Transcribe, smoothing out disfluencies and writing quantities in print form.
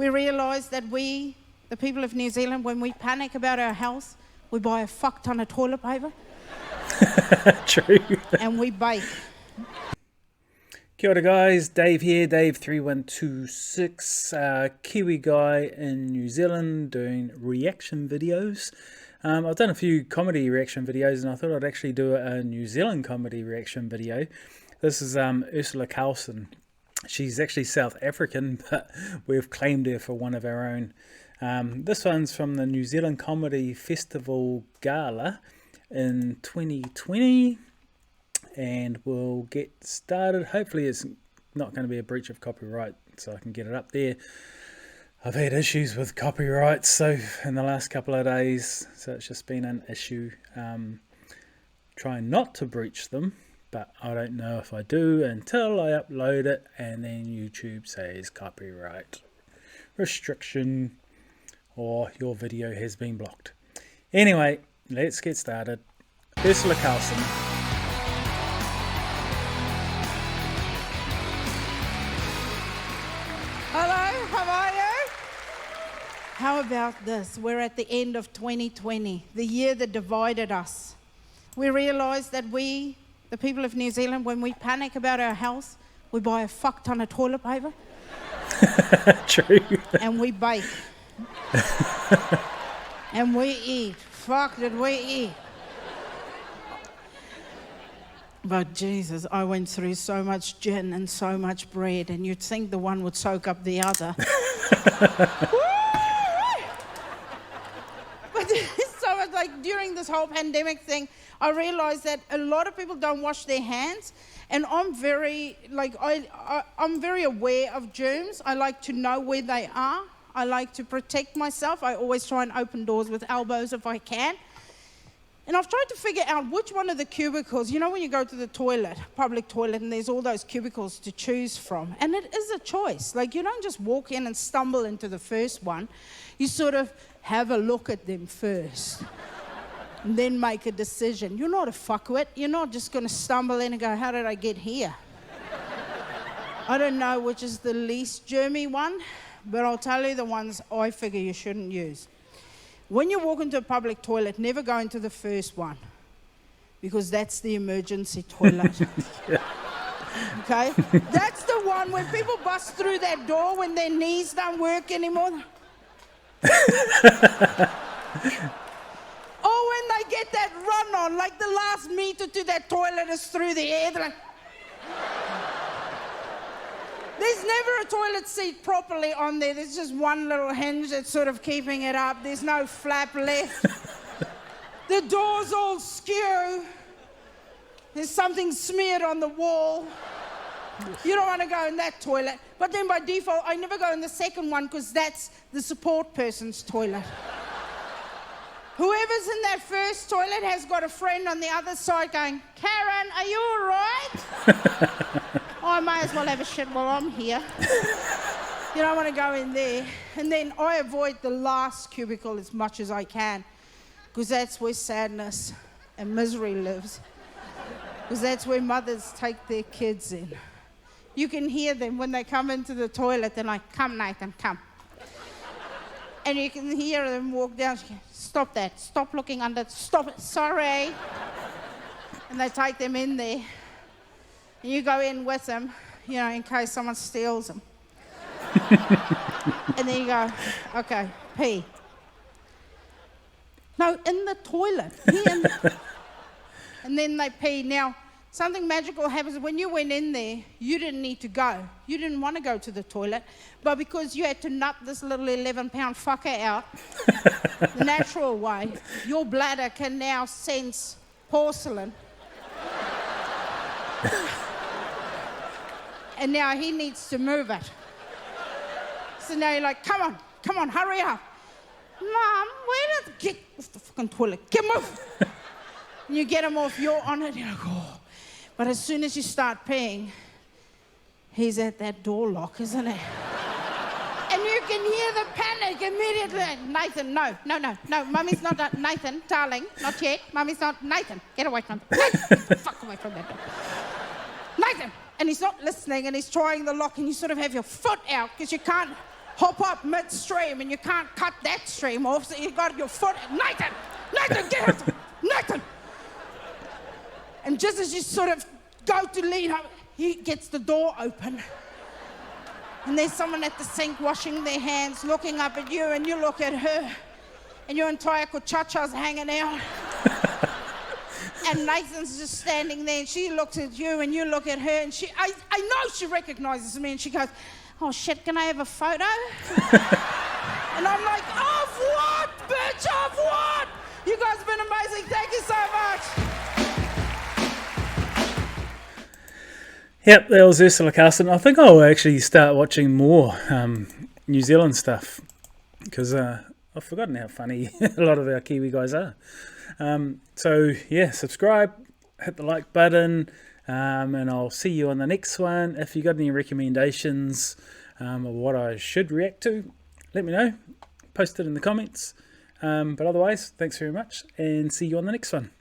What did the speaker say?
We realise that we, the people of New Zealand, when we panic about our health, we buy a fuck ton of toilet paper. True. And we bake. Kia ora guys, Dave here, Dave3126, Kiwi guy in New Zealand doing reaction videos. I've done a few comedy reaction videos and I thought I'd actually do a New Zealand comedy reaction video. This is Urzila Carlson. She's actually South African, but we've claimed her for one of our own. This one's from the New Zealand Comedy Festival Gala in 2020. And we'll get started. Hopefully it's not going to be a breach of copyright, so I can get it up there. I've had issues with copyright in the last couple of days, so it's just been an issue. Trying not to breach them, but I don't know if I do until I upload it and then YouTube says copyright restriction or your video has been blocked. Anyway, let's get started. Urzila Carlson. Hello, how are you? How about this? We're at the end of 2020, the year that divided us. We realise that we, the people of New Zealand, when we panic about our health, we buy a fuck ton of toilet paper. True. And we bake. And we eat. Fuck did we eat. But Jesus, I went through so much gin and so much bread, and you'd think the one would soak up the other. But so much, like during this whole pandemic thing, I realized that a lot of people don't wash their hands, and I'm very I'm very aware of germs. I like to know where they are. I like to protect myself. I always try and open doors with elbows if I can. And I've tried to figure out which one of the cubicles, you know when you go to the toilet, public toilet, and there's all those cubicles to choose from. And it is a choice. Like you don't just walk in and stumble into the first one. You sort of have a look at them first. And then make a decision. You're not a fuckwit. You're not just going to stumble in and go, how did I get here? I don't know which is the least germy one, but I'll tell you the ones I figure you shouldn't use. When you walk into a public toilet, never go into the first one, because that's the emergency toilet. Yeah. Okay? That's the one when people bust through that door when their knees don't work anymore. Or when they get that run on, like the last meter to that toilet is through the air, they're like... There's never a toilet seat properly on there. There's just one little hinge that's sort of keeping it up. There's no flap left. The door's all skew. There's something smeared on the wall. You don't want to go in that toilet. But then by default, I never go in the second one because that's the support person's toilet. Whoever's in that first toilet has got a friend on the other side going, Karen, are you all right? I may as well have a shit while I'm here. You don't want to go in there. And then I avoid the last cubicle as much as I can, because that's where sadness and misery lives. Because that's where mothers take their kids in. You can hear them when they come into the toilet. They're like, come, Nathan, come. And you can hear them walk down. Stop that. Stop looking under. Stop it. Sorry. And they take them in there. And you go in with them, you know, in case someone steals them. And then you go, okay, pee. No, in the toilet. And then they pee. Now, something magical happens. When you went in there, you didn't need to go. You didn't want to go to the toilet. But because you had to nut this little 11-pound fucker out the natural way, your bladder can now sense porcelain. And now he needs to move it. So now you're like, come on, hurry up. Mom, get off the fucking toilet. Get move. And you get him off, you're on it, you're like, oh. But as soon as you start peeing, he's at that door lock, isn't he? And you can hear the panic immediately. Nathan, no, Mummy's not done. Nathan, darling, not yet. Mummy's not. Nathan, get away from me. Nathan, get the fuck away from that door. Nathan. And he's not listening, and he's trying the lock, and you sort of have your foot out because you can't hop up midstream and you can't cut that stream off, so you got your foot, Nathan, get it, Nathan. And just as you sort of go to lean up, he gets the door open. And there's someone at the sink washing their hands, looking up at you, and you look at her, and your entire kuchacha's hanging out. And Nathan's just standing there, and she looks at you, and you look at her, and I know she recognizes me, and she goes, oh shit, can I have a photo? And I'm like, of what, bitch, of what? You guys have been amazing, thank you so much. Yep, that was Urzila Carlson. I think I'll actually start watching more New Zealand stuff, because I've forgotten how funny a lot of our Kiwi guys are. So yeah, subscribe, hit the like button, and I'll see you on the next one. If you got any recommendations of what I should react to, let me know. Post it in the comments. But otherwise, thanks very much, and see you on the next one.